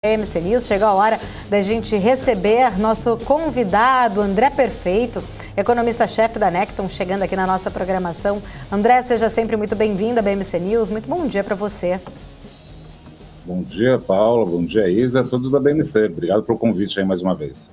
MC News, chegou a hora da gente receber nosso convidado, André Perfeito, economista-chefe da Necton, chegando aqui na nossa programação. André, seja sempre muito bem-vindo à BMC News, muito bom dia para você. Bom dia, Paula, bom dia, Isa, todos da BMC. Obrigado pelo convite aí mais uma vez.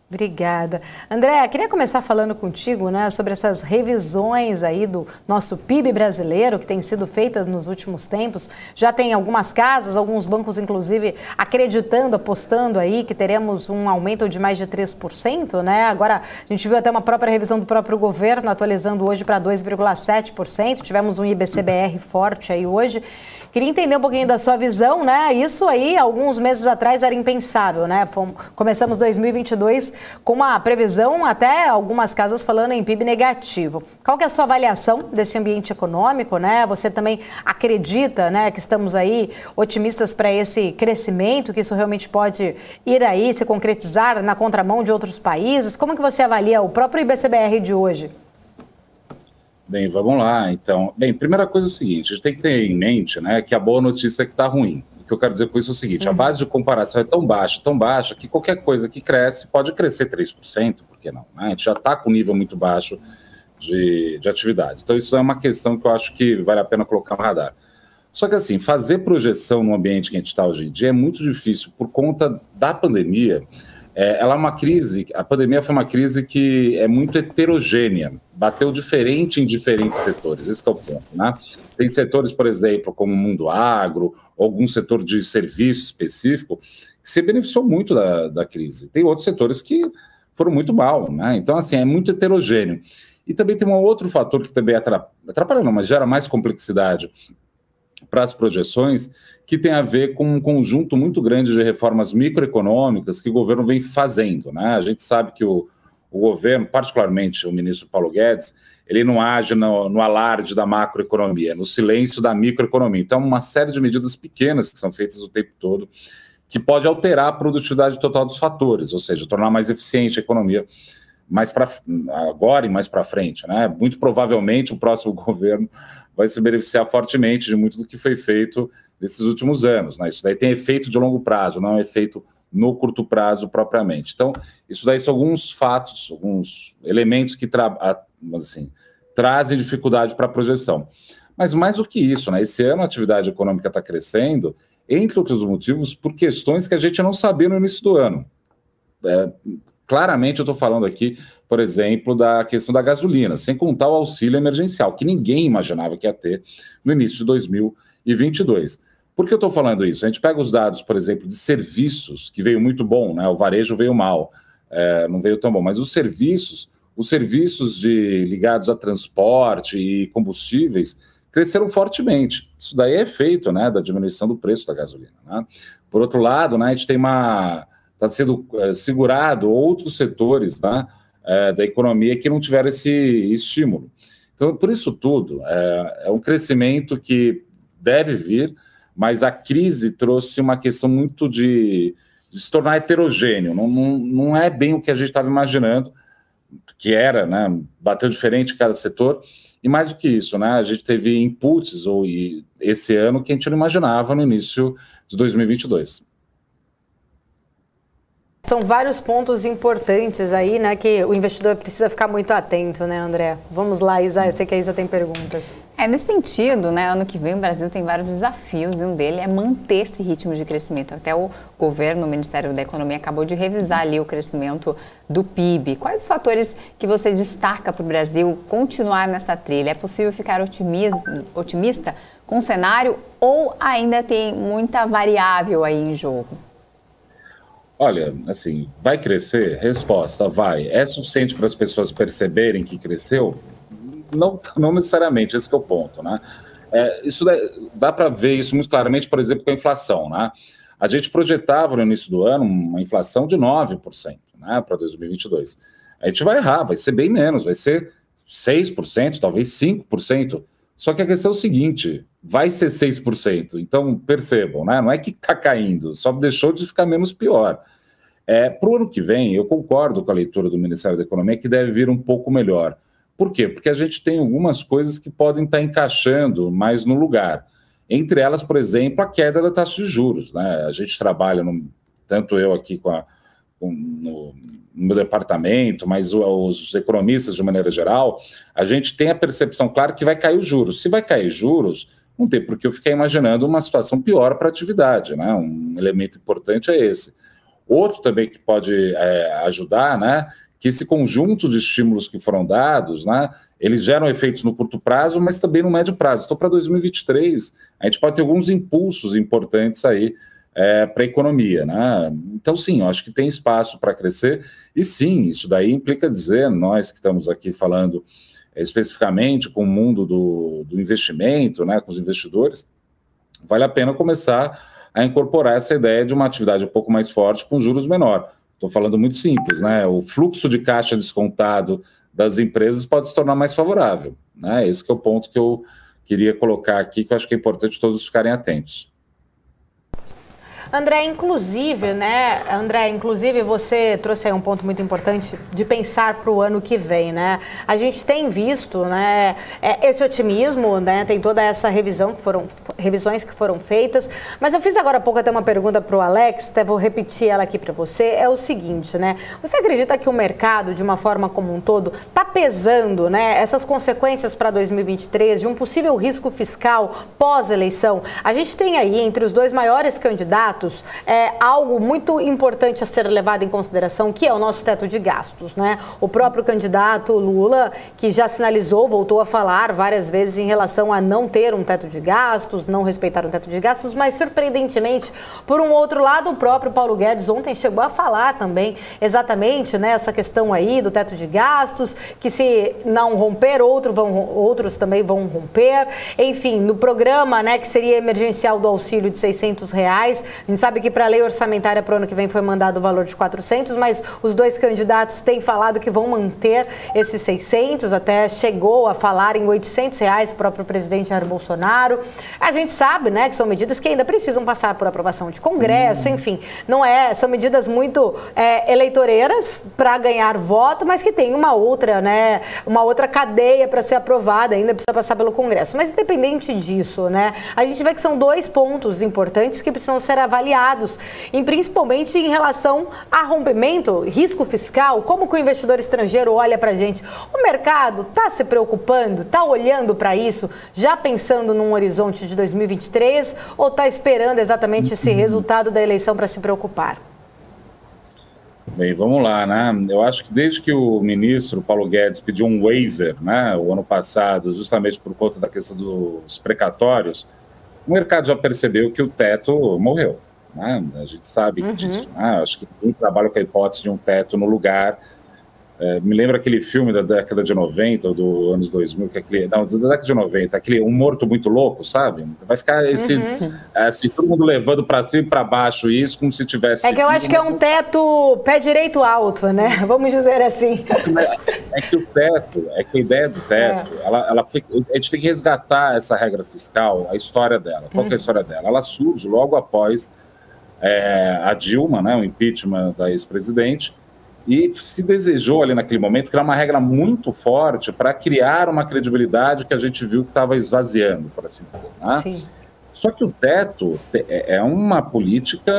Obrigada. André, queria começar falando contigo, né, sobre essas revisões aí do nosso PIB brasileiro que têm sido feitas nos últimos tempos. Já tem algumas casas, alguns bancos, inclusive, acreditando, apostando aí que teremos um aumento de mais de 3%, né? Agora, a gente viu até uma própria revisão do próprio governo, atualizando hoje para 2,7%. Tivemos um IBCBR forte aí hoje. Queria entender um pouquinho da sua visão, né? Isso aí, alguns meses atrás, era impensável, né? Começamos 2022 com uma previsão, até algumas casas falando em PIB negativo. Qual que é a sua avaliação desse ambiente econômico, né? Você também acredita, né, que estamos aí otimistas para esse crescimento, que isso realmente pode ir aí, se concretizar na contramão de outros países? Como que você avalia o próprio IBCBR de hoje? Bem, vamos lá, então. Bem, primeira coisa é o seguinte, a gente tem que ter em mente, né, que a boa notícia é que está ruim. O que eu quero dizer com isso é o seguinte, a base de comparação é tão baixa, que qualquer coisa que cresce pode crescer 3%, por que não? Né? A gente já está com um nível muito baixo de atividade. Então, isso é uma questão que eu acho que vale a pena colocar no radar. Só que, assim, fazer projeção no ambiente que a gente está hoje em dia é muito difícil por conta da pandemia. Ela é uma crise, a pandemia foi uma crise que é muito heterogênea, bateu diferente em diferentes setores, esse é o ponto, né? Tem setores, por exemplo, como o mundo agro, algum setor de serviço específico, que se beneficiou muito da crise. Tem outros setores que foram muito mal, né? Então, assim, é muito heterogêneo. E também tem um outro fator que também atrapalha não, mas gera mais complexidade para as projeções, que tem a ver com um conjunto muito grande de reformas microeconômicas que o governo vem fazendo, né? A gente sabe que o governo, particularmente o ministro Paulo Guedes, ele não age no alarde da macroeconomia, no silêncio da microeconomia. Então, uma série de medidas pequenas que são feitas o tempo todo, que pode alterar a produtividade total dos fatores, ou seja, tornar mais eficiente a economia agora e mais para frente, né? Muito provavelmente o próximo governo vai se beneficiar fortemente de muito do que foi feito nesses últimos anos, né? Isso daí tem efeito de longo prazo, não é efeito no curto prazo propriamente. Então, isso daí são alguns fatos, alguns elementos que trazem dificuldade para a projeção. Mas mais do que isso, né? Esse ano a atividade econômica está crescendo, entre outros motivos, por questões que a gente não sabia no início do ano. Claramente eu estou falando aqui, por exemplo, da questão da gasolina, sem contar o auxílio emergencial, que ninguém imaginava que ia ter no início de 2022. Por que eu estou falando isso? A gente pega os dados, por exemplo, de serviços, que veio muito bom, né? O varejo veio mal, não veio tão bom, mas os serviços ligados a transporte e combustíveis cresceram fortemente. Isso daí é efeito, né, da diminuição do preço da gasolina, né? Por outro lado, né, a gente tem está sendo segurado outros setores, né, da economia que não tiveram esse estímulo. Então, por isso tudo, é um crescimento que deve vir, mas a crise trouxe uma questão muito de se tornar heterogêneo, não é bem o que a gente estava imaginando, que era, né, bateu diferente em cada setor, e mais do que isso, né, a gente teve inputs esse ano que a gente não imaginava no início de 2022. São vários pontos importantes aí, né, que o investidor precisa ficar muito atento, né, André? Vamos lá, Isa, eu sei que a Isa tem perguntas. Nesse sentido, né, ano que vem o Brasil tem vários desafios e um deles é manter esse ritmo de crescimento. Até o governo, o Ministério da Economia, acabou de revisar ali o crescimento do PIB. Quais os fatores que você destaca para o Brasil continuar nessa trilha? É possível ficar otimista com o cenário ou ainda tem muita variável aí em jogo? Olha, assim, vai crescer? Resposta, vai. É suficiente para as pessoas perceberem que cresceu? Não necessariamente, esse que é o ponto, né? Dá para ver isso muito claramente, por exemplo, com a inflação, né? A gente projetava no início do ano uma inflação de 9%, né, para 2022. A gente vai errar, vai ser bem menos, vai ser 6%, talvez 5%. Só que a questão é o seguinte, vai ser 6%, então percebam, né? Não é que está caindo, só deixou de ficar menos pior. Para o ano que vem, eu concordo com a leitura do Ministério da Economia que deve vir um pouco melhor. Por quê? Porque a gente tem algumas coisas que podem estar encaixando mais no lugar. Entre elas, por exemplo, a queda da taxa de juros, né? A gente trabalha, tanto eu aqui no meu departamento, mas os economistas de maneira geral, a gente tem a percepção clara que vai cair os juros. Se vai cair juros, não tem por que eu ficar imaginando uma situação pior para a atividade, né? Um elemento importante é esse. Outro também que pode ajudar, né? Que esse conjunto de estímulos que foram dados, né? Eles geram efeitos no curto prazo, mas também no médio prazo. Então, para 2023, a gente pode ter alguns impulsos importantes aí para a economia, né? Então, sim, eu acho que tem espaço para crescer. E sim, isso daí implica dizer, nós que estamos aqui falando especificamente com o mundo do investimento, né, com os investidores, vale a pena começar a incorporar essa ideia de uma atividade um pouco mais forte com juros menor. Estou falando muito simples, né? O fluxo de caixa descontado das empresas pode se tornar mais favorável, né? Esse que é o ponto que eu queria colocar aqui, que eu acho que é importante todos ficarem atentos. André, inclusive você trouxe aí um ponto muito importante de pensar para o ano que vem, né? A gente tem visto, né, esse otimismo, né? Tem toda essa revisões que foram feitas, mas eu fiz agora há pouco até uma pergunta para o Alex, até vou repetir ela aqui para você, é o seguinte, né? Você acredita que o mercado, de uma forma como um todo, está pesando, né, essas consequências para 2023 de um possível risco fiscal pós-eleição? A gente tem aí, entre os dois maiores candidatos, algo muito importante a ser levado em consideração, que é o nosso teto de gastos, né? O próprio candidato Lula, que já sinalizou, voltou a falar várias vezes em relação a não ter um teto de gastos, não respeitar um teto de gastos, mas surpreendentemente, por um outro lado, o próprio Paulo Guedes ontem chegou a falar também exatamente, né, essa questão aí do teto de gastos, que se não romper, outros também vão romper. Enfim, no programa, né, que seria emergencial do auxílio de R$600, a gente sabe que para a lei orçamentária para o ano que vem foi mandado o valor de 400, mas os dois candidatos têm falado que vão manter esses 600, até chegou a falar em R$800, o próprio presidente Jair Bolsonaro. A gente sabe, né, que são medidas que ainda precisam passar por aprovação de Congresso, enfim, são medidas muito eleitoreiras para ganhar voto, mas que tem uma outra cadeia para ser aprovada, ainda precisa passar pelo Congresso. Mas independente disso, né, a gente vê que são dois pontos importantes que precisam ser avaliados, principalmente em relação a rompimento, risco fiscal, como que o investidor estrangeiro olha para a gente. O mercado está se preocupando, está olhando para isso, já pensando num horizonte de 2023, ou está esperando exatamente esse resultado da eleição para se preocupar? Bem, vamos lá, né? Eu acho que desde que o ministro Paulo Guedes pediu um waiver, né, o ano passado, justamente por conta da questão dos precatórios, o mercado já percebeu que o teto morreu, né? A gente sabe disso, né? Acho que ninguém trabalha com a hipótese de um teto no lugar. Me lembra aquele filme da década de 90, ou do anos 2000, da década de 90, aquele Um Morto Muito Louco, sabe? Vai ficar assim, todo mundo levando para cima e para baixo isso, como se tivesse... É que eu acho que é um teto pé direito alto, né? Vamos dizer assim. É que a ideia do teto, a gente tem que resgatar essa regra fiscal, a história dela. Qual que é a história dela? Ela surge logo após a Dilma, né, o impeachment da ex-presidente, e se desejou ali naquele momento criar uma regra muito forte para criar uma credibilidade que a gente viu que estava esvaziando, por assim dizer, né? Sim. Só que o teto é uma política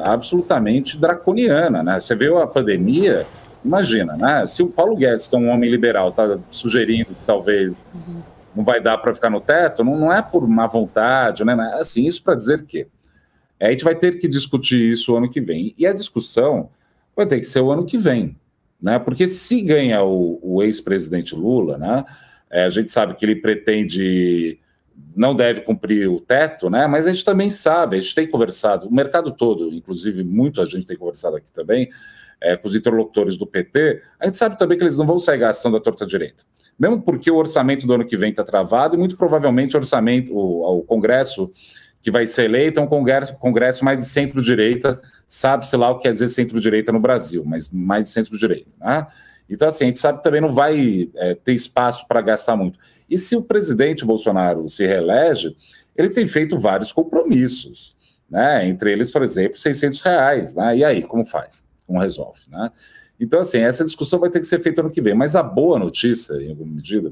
absolutamente draconiana, né? Você vê a pandemia, imagina, né? Se o Paulo Guedes, que é um homem liberal, está sugerindo que talvez não vai dar para ficar no teto, não é por má vontade, né? Assim, isso para dizer que a gente vai ter que discutir isso o ano que vem. E a discussão vai ter que ser o ano que vem, né? Porque se ganha o ex-presidente Lula, né? A gente sabe que ele não deve cumprir o teto, né? Mas a gente também sabe, a gente tem conversado, o mercado todo, inclusive muito a gente tem conversado aqui também, com os interlocutores do PT, a gente sabe também que eles não vão sair gastando a torta direita. Mesmo porque o orçamento do ano que vem está travado e muito provavelmente o Congresso que vai ser eleito é um congresso mais de centro-direita, sabe-se lá o que quer dizer centro-direita no Brasil, mas mais de centro-direita, né? Então, assim, a gente sabe que também não vai ter espaço para gastar muito. E se o presidente Bolsonaro se reelege, ele tem feito vários compromissos, né? Entre eles, por exemplo, R$600, né? E aí, como faz? Como resolve, né? Então, assim, essa discussão vai ter que ser feita ano que vem. Mas a boa notícia, em alguma medida,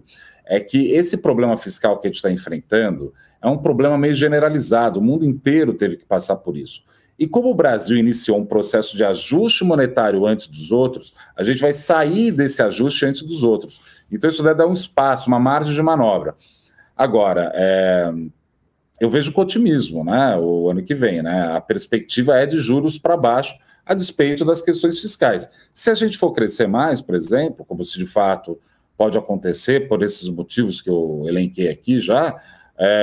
é que esse problema fiscal que a gente está enfrentando é um problema meio generalizado, o mundo inteiro teve que passar por isso. E como o Brasil iniciou um processo de ajuste monetário antes dos outros, a gente vai sair desse ajuste antes dos outros. Então isso deve dar um espaço, uma margem de manobra. Agora, eu vejo com otimismo, né, o ano que vem, né? A perspectiva é de juros para baixo, a despeito das questões fiscais. Se a gente for crescer mais, por exemplo, como se de fato pode acontecer por esses motivos que eu elenquei aqui já,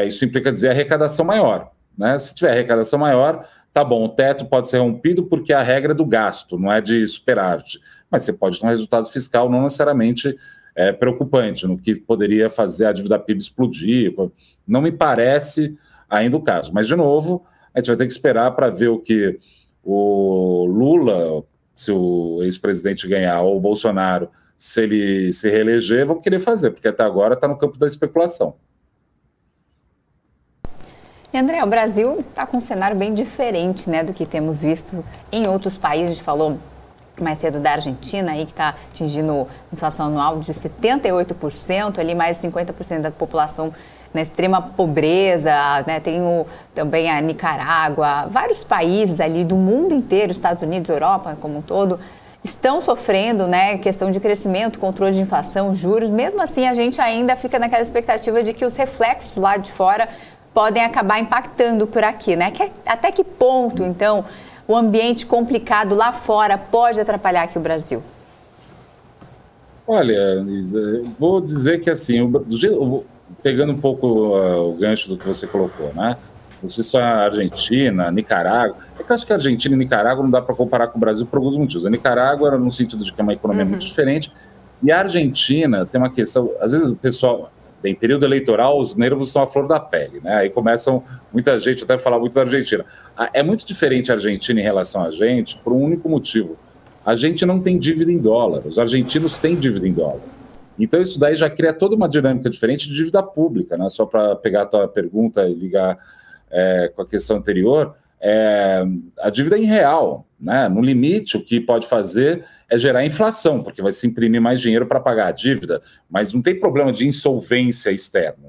isso implica dizer arrecadação maior, né? Se tiver arrecadação maior, tá bom, o teto pode ser rompido porque a regra é do gasto, não é de superávit, mas você pode ter um resultado fiscal não necessariamente preocupante, no que poderia fazer a dívida PIB explodir. Não me parece ainda o caso, mas de novo, a gente vai ter que esperar para ver o que o Lula, se o ex-presidente ganhar, ou o Bolsonaro, se ele se reeleger, vão querer fazer, porque até agora está no campo da especulação. E André, o Brasil está com um cenário bem diferente, né, do que temos visto em outros países. A gente falou mais cedo da Argentina, aí, que está atingindo inflação anual de 78%, ali mais de 50% da população na extrema pobreza, né? Tem também a Nicarágua, vários países ali do mundo inteiro, Estados Unidos, Europa como um todo, estão sofrendo, né, questão de crescimento, controle de inflação, juros. Mesmo assim, a gente ainda fica naquela expectativa de que os reflexos lá de fora podem acabar impactando por aqui, né? Até que ponto, então, o ambiente complicado lá fora pode atrapalhar aqui o Brasil? Olha, Lisa, vou dizer que assim, pegando um pouco o gancho do que você colocou, né? Você está na Argentina, Nicarágua. É que eu acho que a Argentina e Nicarágua não dá para comparar com o Brasil por alguns motivos. A Nicarágua era no sentido de que é uma economia muito diferente, e a Argentina tem uma questão, às vezes o pessoal, em período eleitoral, os nervos estão à flor da pele, né? Aí começam, muita gente até falar muito da Argentina. É muito diferente a Argentina em relação a gente por um único motivo. A gente não tem dívida em dólar, os argentinos têm dívida em dólar. Então isso daí já cria toda uma dinâmica diferente de dívida pública, né? Só para pegar a tua pergunta e ligar com a questão anterior, a dívida é em real, né? No limite, o que pode fazer é gerar inflação, porque vai se imprimir mais dinheiro para pagar a dívida, mas não tem problema de insolvência externa,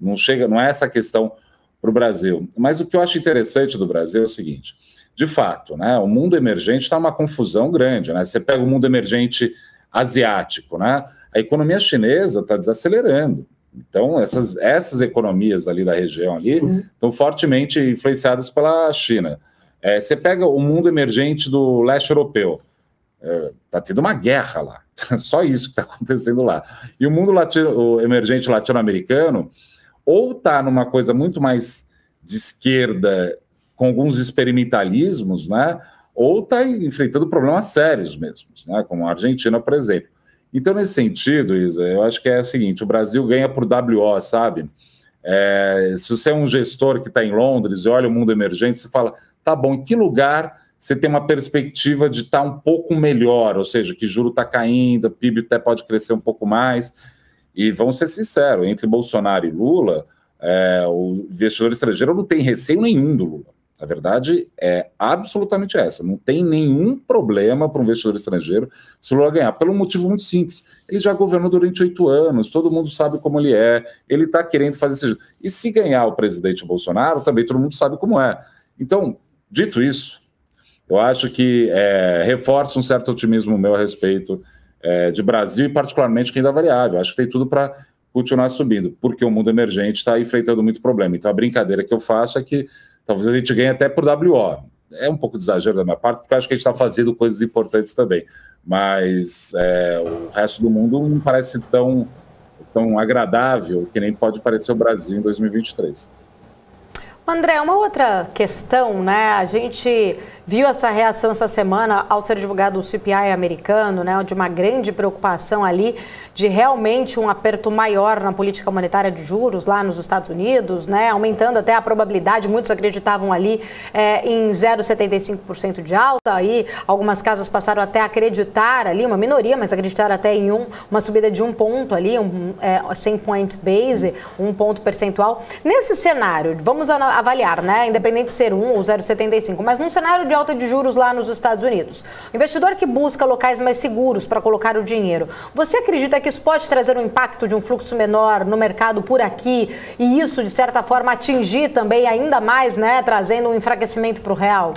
não é essa questão para o Brasil. Mas o que eu acho interessante do Brasil é o seguinte, de fato, né, o mundo emergente está uma confusão grande, né? Você pega o mundo emergente asiático, né? A economia chinesa está desacelerando. Então, essas economias ali da região ali estão fortemente influenciadas pela China. Você pega o mundo emergente do leste europeu, está tendo uma guerra lá, só isso que está acontecendo lá. E o mundo emergente latino-americano ou está numa coisa muito mais de esquerda, com alguns experimentalismos, né? Ou está enfrentando problemas sérios mesmo, né? Como a Argentina, por exemplo. Então, nesse sentido, Isa, eu acho que é o seguinte, o Brasil ganha por WO, sabe? Se você é um gestor que está em Londres e olha o mundo emergente, você fala, tá bom, em que lugar você tem uma perspectiva de estar um pouco melhor, ou seja, que juro está caindo, o PIB até pode crescer um pouco mais, e vamos ser sinceros, entre Bolsonaro e Lula, o investidor estrangeiro não tem receio nenhum do Lula. A verdade é absolutamente essa. Não tem nenhum problema para um investidor estrangeiro se o Lula ganhar, pelo um motivo muito simples. Ele já governou durante 8 anos, todo mundo sabe como ele está querendo fazer esse jeito. E se ganhar o presidente Bolsonaro, também todo mundo sabe como é. Então, dito isso, eu acho que reforça um certo otimismo meu a respeito de Brasil e particularmente renda variável. Acho que tem tudo para continuar subindo, porque o mundo emergente está enfrentando muito problema. Então, a brincadeira que eu faço é que talvez a gente ganhe até por WO. É um pouco de exagero da minha parte, porque eu acho que a gente está fazendo coisas importantes também. Mas o resto do mundo não parece tão agradável que nem pode parecer o Brasil em 2023. André, uma outra questão, né? A gente viu essa reação essa semana ao ser divulgado o CPI americano, né? De uma grande preocupação ali de realmente um aperto maior na política monetária de juros lá nos Estados Unidos, né? Aumentando até a probabilidade, muitos acreditavam ali em 0,75% de alta, aí algumas casas passaram até a acreditar ali, uma minoria, mas acreditaram até em uma subida de 1 ponto ali, 100 points base, 1 ponto percentual. Nesse cenário, vamos avaliar, né? Independente de ser 1 ou 0,75, mas num cenário de alta de juros lá nos Estados Unidos. O investidor que busca locais mais seguros para colocar o dinheiro, você acredita que isso pode trazer um impacto de um fluxo menor no mercado por aqui e isso, de certa forma, atingir também ainda mais, né, trazendo um enfraquecimento para o real?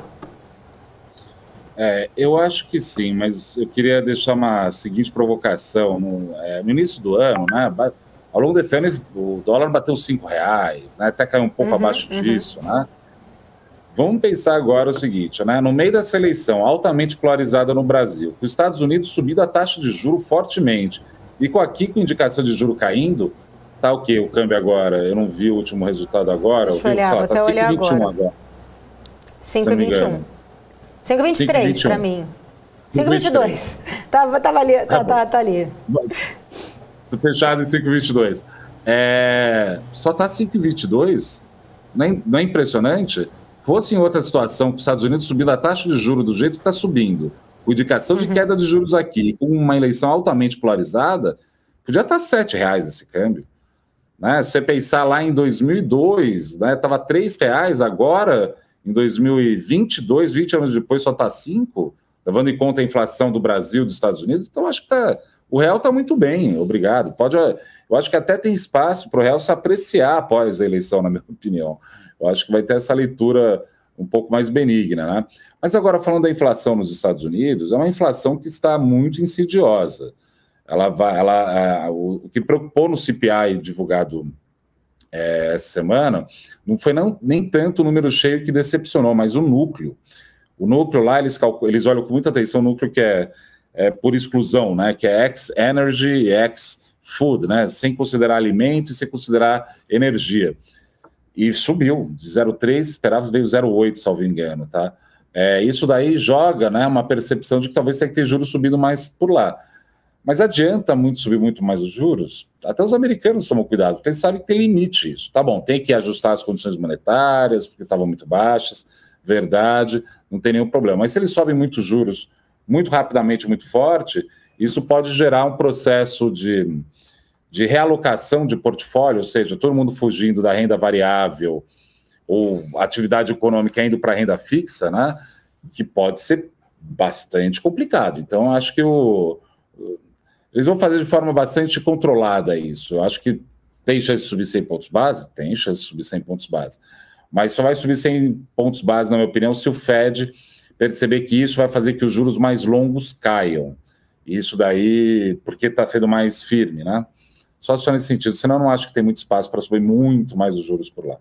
Eu acho que sim, mas eu queria deixar uma seguinte provocação. No início do ano, né, ao longo desse ano, o dólar bateu R$5, né, até caiu um pouco abaixo disso. Né? Vamos pensar agora o seguinte, né, no meio dessa eleição altamente polarizada no Brasil, com os Estados Unidos subindo a taxa de juros fortemente, e com indicação de juro caindo, tá o quê? O câmbio agora, eu não vi o último resultado agora. Deixa eu olhar, vou até olhar agora. 5,21. 5,23 para mim. 5,22. Tava ali, tá ali. Fechado em 5,22. Só tá 5,22? Não é impressionante? Fosse em outra situação, com os Estados Unidos subindo a taxa de juros do jeito que está subindo, com indicação de queda de juros aqui, com uma eleição altamente polarizada, podia estar R$7 esse câmbio. Né? Se você pensar lá em 2002, né, estava R$3, agora, em 2022, 20 anos depois, só está 5, levando em conta a inflação do Brasil, dos Estados Unidos. Então, acho que o real está muito bem, obrigado. Eu acho que até tem espaço para o real se apreciar após a eleição, na minha opinião. Eu acho que vai ter essa leitura um pouco mais benigna. Né? Mas agora, falando da inflação nos Estados Unidos, é uma inflação que está muito insidiosa. O que preocupou no CPI divulgado essa semana não foi nem tanto o número cheio que decepcionou, mas o núcleo. O núcleo lá, eles olham com muita atenção o núcleo que é por exclusão, né, que é ex-energy e ex-food, né, sem considerar alimento e sem considerar energia. E subiu de 0,3, esperava, veio 0,8, salvo engano. Tá? Isso daí joga, né, uma percepção de que talvez tenha que ter juros subindo mais por lá. Mas adianta subir muito mais os juros? Até os americanos tomam cuidado, porque eles sabem que tem limite isso. Tá bom, tem que ajustar as condições monetárias, porque estavam muito baixas, verdade, não tem nenhum problema. Mas se eles sobem muitos juros muito rapidamente, muito forte, isso pode gerar um processo de realocação de portfólio, ou seja, todo mundo fugindo da renda variável ou atividade econômica indo para a renda fixa, né, que pode ser bastante complicado. Então, acho que eles vão fazer de forma bastante controlada isso. Eu acho que tem chance de subir 100 pontos base? Tem chance de subir 100 pontos base. Mas só vai subir 100 pontos base, na minha opinião, se o Fed perceber que isso vai fazer que os juros mais longos caiam. Isso daí, porque está sendo mais firme, né? Só nesse sentido. Senão eu não acho que tem muito espaço para subir muito mais os juros por lá.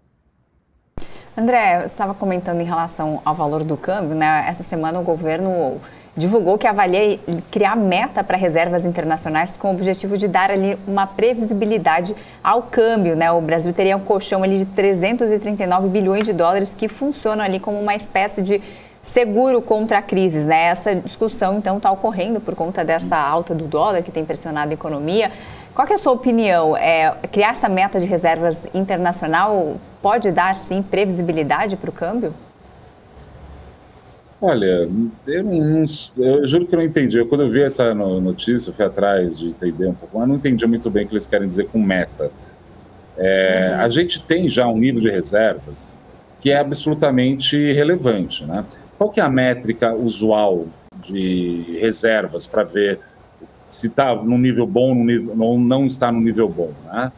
André, você estava comentando em relação ao valor do câmbio, né? Essa semana o governo divulgou que avalia criar meta para reservas internacionais com o objetivo de dar ali uma previsibilidade ao câmbio, né? O Brasil teria um colchão ali de 339 bilhões de dólares que funcionam ali como uma espécie de seguro contra crises, né? Essa discussão, então, está ocorrendo por conta dessa alta do dólar que tem pressionado a economia. Qual que é a sua opinião? Criar essa meta de reservas internacional pode dar, sim, previsibilidade para o câmbio? Olha, eu juro que eu não entendi. Quando eu vi essa notícia, eu fui atrás de entender um pouco, mas não entendi muito bem o que eles querem dizer com meta. A gente tem já um nível de reservas que é absolutamente relevante, né? Qual que é a métrica usual de reservas para ver se está no nível bom ou não está no nível bom, né?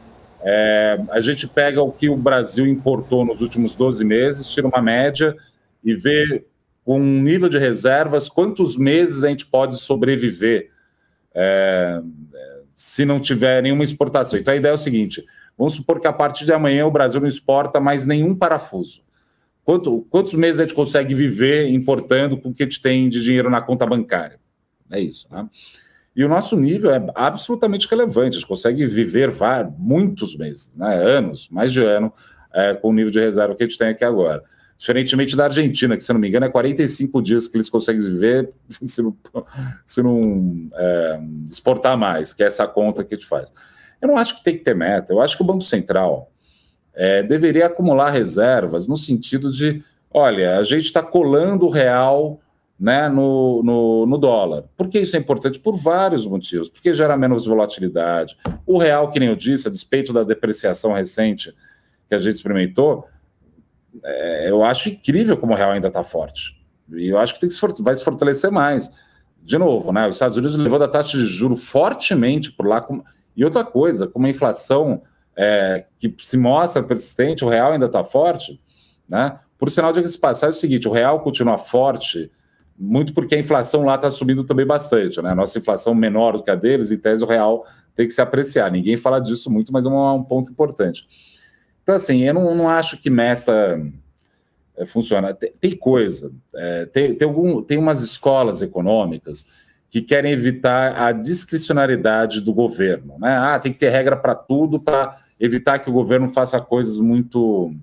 A gente pega o que o Brasil importou nos últimos 12 meses, tira uma média e vê com um nível de reservas quantos meses a gente pode sobreviver se não tiver nenhuma exportação. Então a ideia é o seguinte, vamos supor que a partir de amanhã o Brasil não exporta mais nenhum parafuso. Quantos meses a gente consegue viver importando com o que a gente tem de dinheiro na conta bancária? É isso, né? E o nosso nível é absolutamente relevante, a gente consegue viver muitos meses, né? Anos, mais de ano, com o nível de reserva que a gente tem aqui agora. Diferentemente da Argentina, que, se não me engano, é 45 dias que eles conseguem viver se não exportar mais, que é essa conta que a gente faz. Eu não acho que tem que ter meta, eu acho que o Banco Central deveria acumular reservas no sentido de, olha, a gente está colando o real, né, no dólar. Por que isso é importante? Por vários motivos. Porque gera menos volatilidade. O real, que nem eu disse, a despeito da depreciação recente que a gente experimentou, eu acho incrível como o real ainda está forte. E eu acho que vai se fortalecer mais. De novo, né, os Estados Unidos levou a taxa de juros fortemente por lá. E outra coisa, com uma inflação que se mostra persistente, o real ainda está forte, né? Por sinal, de que se passar é o seguinte, o real continua forte, muito porque a inflação lá está subindo também bastante, né? A nossa inflação menor do que a deles, em tese o real tem que se apreciar. Ninguém fala disso muito, mas é um ponto importante. Então, assim, eu não acho que meta funciona. Tem coisa, tem umas escolas econômicas que querem evitar a discricionariedade do governo, né? Tem que ter regra para tudo para evitar que o governo faça coisas muito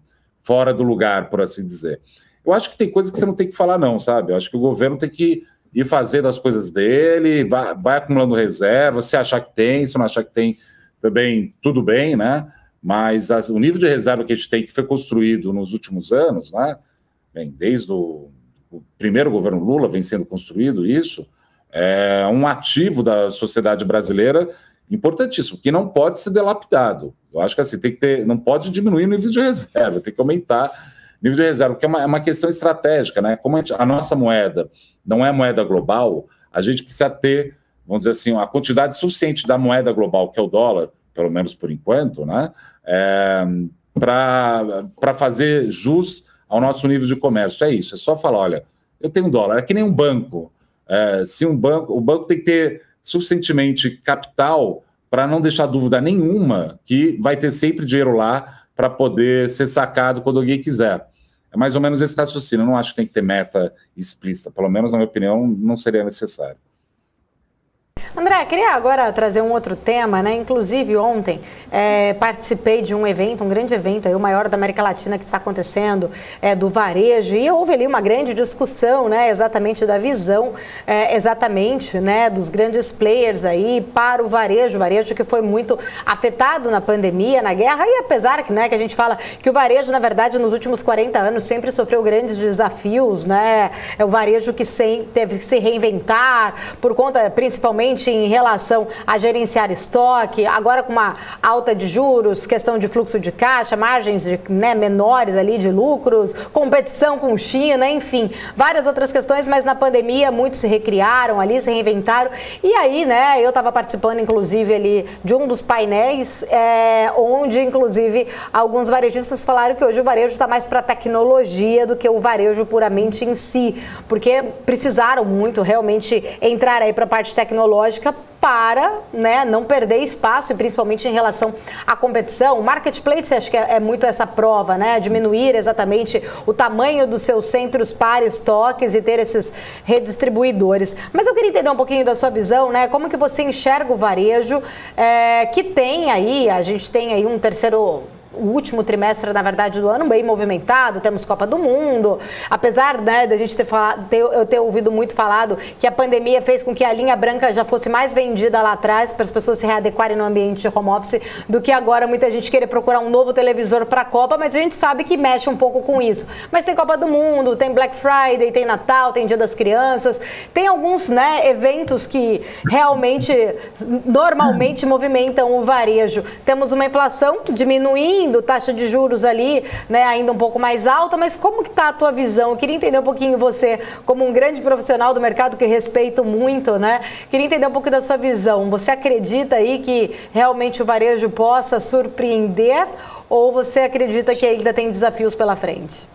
fora do lugar, por assim dizer. Eu acho que tem coisas que você não tem que falar, não, sabe? Eu acho que o governo tem que ir fazendo as coisas dele, vai acumulando reserva, se achar que tem, se não achar que tem, também tudo bem, né? Mas o nível de reserva que a gente tem, que foi construído nos últimos anos, né? Bem, desde o primeiro governo Lula vem sendo construído isso, é um ativo da sociedade brasileira importantíssimo, que não pode ser delapidado. Eu acho que assim, não pode diminuir o nível de reserva, tem que aumentar o nível de reserva, porque é uma questão estratégica, né? Como a nossa moeda não é moeda global, a gente precisa ter, vamos dizer assim, a quantidade suficiente da moeda global, que é o dólar, pelo menos por enquanto, né? Para fazer jus ao nosso nível de comércio. É isso, é só falar, olha, eu tenho dólar, é que nem um banco. O banco tem que ter suficientemente capital para não deixar dúvida nenhuma que vai ter sempre dinheiro lá para poder ser sacado quando alguém quiser. É mais ou menos esse raciocínio. Eu não acho que tem que ter meta explícita, pelo menos na minha opinião, não seria necessário. André, queria agora trazer um outro tema, né? Inclusive ontem participei de um evento, um grande evento, aí, o maior da América Latina que está acontecendo, do varejo, e houve ali uma grande discussão, né? Exatamente da visão, né? Dos grandes players aí para o varejo que foi muito afetado na pandemia, na guerra, e apesar que, né, que a gente fala que o varejo, na verdade, nos últimos 40 anos sempre sofreu grandes desafios, né? É o varejo que teve que se reinventar por conta, principalmente em relação a gerenciar estoque, agora com uma alta de juros, questão de fluxo de caixa, margens menores ali de lucros, competição com China, enfim, várias outras questões, mas na pandemia muitos se recriaram ali, se reinventaram, e aí, né, eu estava participando, inclusive, ali de um dos painéis, onde, inclusive, alguns varejistas falaram que hoje o varejo está mais para tecnologia do que o varejo puramente em si, porque precisaram muito realmente entrar aí para a parte tecnológica para, né, não perder espaço, e principalmente em relação à competição. O marketplace, acho que é muito essa prova, né? Diminuir exatamente o tamanho dos seus centros para estoques e ter esses redistribuidores. Mas eu queria entender um pouquinho da sua visão, né? Como que você enxerga o varejo, que tem aí, a gente tem aí o último trimestre, na verdade, do ano bem movimentado, temos Copa do Mundo, apesar, né, da gente eu ter ouvido muito falado que a pandemia fez com que a linha branca já fosse mais vendida lá atrás, para as pessoas se readequarem no ambiente de home office, do que agora muita gente querer procurar um novo televisor para a Copa, mas a gente sabe que mexe um pouco com isso. Mas tem Copa do Mundo, tem Black Friday, tem Natal, tem Dia das Crianças, tem alguns, né, eventos que realmente, normalmente movimentam o varejo. Temos uma inflação diminuindo, taxa de juros ali, né, ainda um pouco mais alta, mas como que está a tua visão? Eu queria entender um pouquinho você, como um grande profissional do mercado que respeito muito, né? Queria entender um pouco da sua visão. Você acredita aí que realmente o varejo possa surpreender ou você acredita que ainda tem desafios pela frente?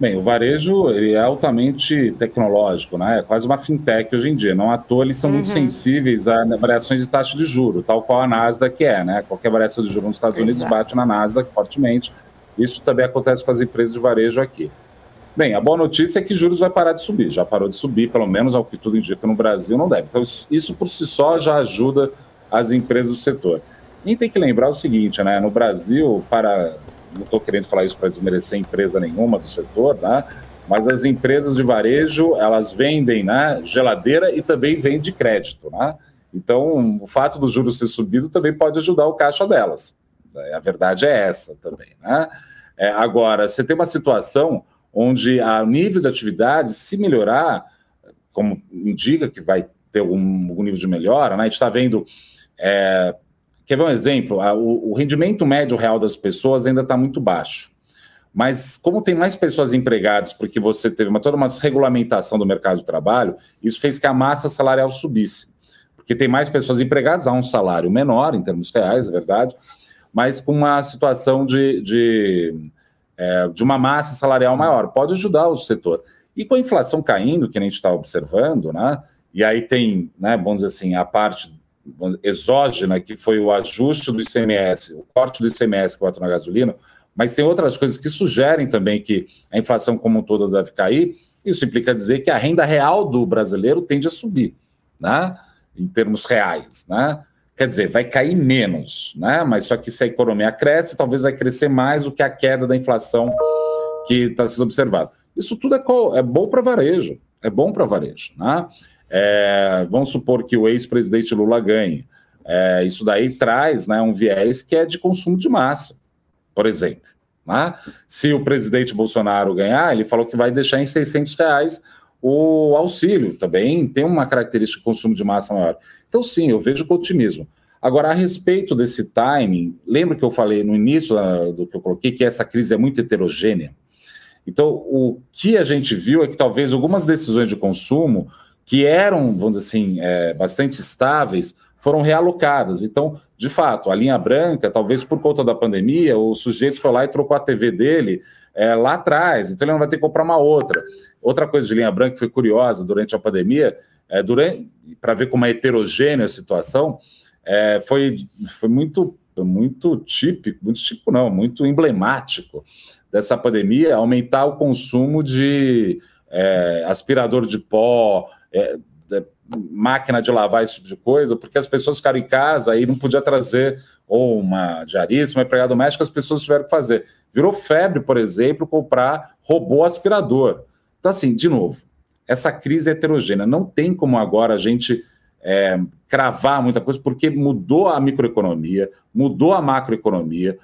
Bem, o varejo ele é altamente tecnológico, né? É quase uma fintech hoje em dia. Não à toa eles são muito sensíveis a variações de taxa de juros, tal qual a Nasdaq né? Qualquer variação de juros nos Estados Unidos bate na Nasdaq fortemente. Isso também acontece com as empresas de varejo aqui. Bem, a boa notícia é que juros vai parar de subir. Já parou de subir, pelo menos ao que tudo indica no Brasil, não deve. Então isso por si só já ajuda as empresas do setor. E tem que lembrar o seguinte, né? No Brasil, não estou querendo falar isso para desmerecer empresa nenhuma do setor, né? Mas as empresas de varejo, elas vendem, né, geladeira e também vendem crédito, né? Então, o fato dos juros ter subido também pode ajudar o caixa delas. A verdade é essa também, né? Agora, você tem uma situação onde o nível de atividade, se melhorar, como indica que vai ter algum nível de melhora, né? A gente está vendo... Quer ver um exemplo? O rendimento médio real das pessoas ainda está muito baixo. Mas como tem mais pessoas empregadas, porque você teve toda uma desregulamentação do mercado de trabalho, isso fez que a massa salarial subisse. Porque tem mais pessoas empregadas, há um salário menor em termos reais, é verdade, mas com uma situação de uma massa salarial maior. Pode ajudar o setor. E com a inflação caindo, que a gente está observando, né? E aí tem, né, vamos dizer assim, a parte exógena, que foi o ajuste do ICMS, o corte do ICMS que bota na gasolina, mas tem outras coisas que sugerem também que a inflação como um todo deve cair. Isso implica dizer que a renda real do brasileiro tende a subir, né? Em termos reais, né? Quer dizer, vai cair menos, né? Mas só que se a economia cresce, talvez vai crescer mais do que a queda da inflação que está sendo observada. Isso tudo é bom para varejo, né? Vamos supor que o ex-presidente Lula ganhe. Isso daí traz, né, um viés que é de consumo de massa, por exemplo. Né? Se o presidente Bolsonaro ganhar, ele falou que vai deixar em R$600 o auxílio, também tem uma característica de consumo de massa maior. Então, sim, eu vejo com otimismo. Agora, a respeito desse timing, lembra que eu falei no início do que eu coloquei, que essa crise é muito heterogênea? Então, o que a gente viu é que talvez algumas decisões de consumo que eram, vamos dizer assim, bastante estáveis, foram realocadas. Então, de fato, a linha branca, talvez por conta da pandemia, o sujeito foi lá e trocou a TV dele lá atrás, então ele não vai ter que comprar uma outra. Outra coisa de linha branca que foi curiosa durante a pandemia, para ver como é heterogênea a situação, foi muito típico, muito emblemático dessa pandemia, aumentar o consumo de aspirador de pó, máquina de lavar, esse tipo de coisa, porque as pessoas ficaram em casa e não podia trazer ou uma diarista, uma empregada doméstica, as pessoas tiveram que fazer. Virou febre, por exemplo, comprar robô aspirador. Então, assim, de novo, essa crise é heterogênea. Não tem como agora a gente cravar muita coisa, porque mudou a microeconomia, mudou a macroeconomia,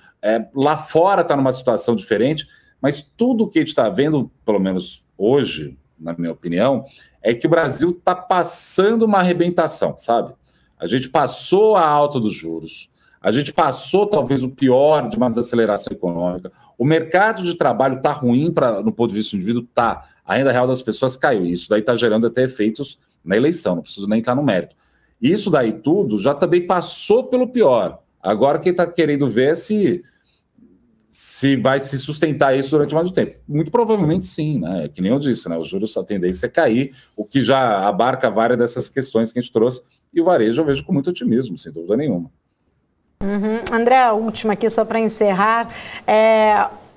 lá fora está numa situação diferente, mas tudo que a gente está vendo, pelo menos hoje, na minha opinião, é que o Brasil está passando uma arrebentação, sabe? A gente passou a alta dos juros, a gente passou talvez o pior de uma desaceleração econômica, o mercado de trabalho está ruim no ponto de vista do indivíduo, tá. A renda real das pessoas caiu, e isso daí está gerando até efeitos na eleição, não preciso nem entrar no mérito. Isso daí tudo já também passou pelo pior. Agora quem está querendo ver é se vai se sustentar isso durante mais um tempo. Muito provavelmente sim, né? Que nem eu disse, né? Os juros, a tendência é cair, o que já abarca várias dessas questões que a gente trouxe, e o varejo eu vejo com muito otimismo, sem dúvida nenhuma. André, a última aqui, só para encerrar,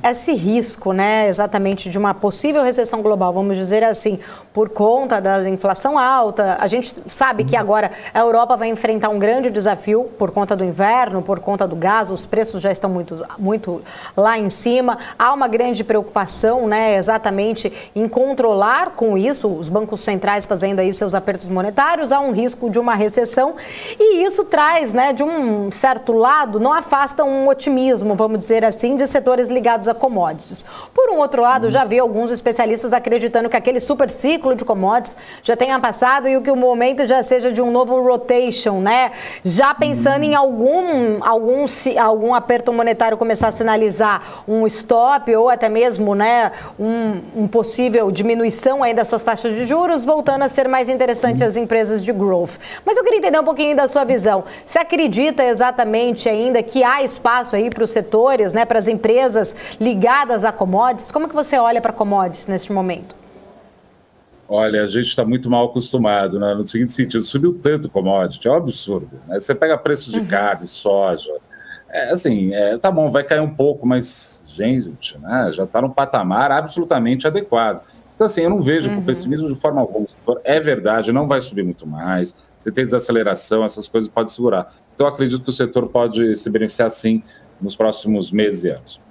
esse risco, né, exatamente de uma possível recessão global, vamos dizer assim, por conta da inflação alta. A gente sabe que agora a Europa vai enfrentar um grande desafio por conta do inverno, por conta do gás, os preços já estão muito lá em cima. Há uma grande preocupação, né, exatamente em controlar com isso, os bancos centrais fazendo aí seus apertos monetários, há um risco de uma recessão, e isso traz, né, de um certo lado, não afasta um otimismo, vamos dizer assim, de setores ligados a commodities. Por um outro lado, já vi alguns especialistas acreditando que aquele super ciclo de commodities já tenha passado e que o momento já seja de um novo rotation, né? Já pensando em algum aperto monetário começar a sinalizar um stop ou até mesmo, né, um possível diminuição aí das suas taxas de juros, voltando a ser mais interessante as empresas de growth. Mas eu queria entender um pouquinho da sua visão. Você acredita exatamente ainda que há espaço aí para os setores, né, para as empresas ligadas a commodities? Como que você olha para commodities neste momento? Olha, a gente está muito mal acostumado, né? No seguinte sentido, subiu tanto commodity, é um absurdo, né? Você pega preço de carne, soja, tá bom, vai cair um pouco, mas, gente, né, já está num patamar absolutamente adequado. Então, assim, eu não vejo com pessimismo de forma alguma. É verdade, não vai subir muito mais, você tem desaceleração, essas coisas podem segurar. Então, eu acredito que o setor pode se beneficiar, sim, nos próximos meses e anos.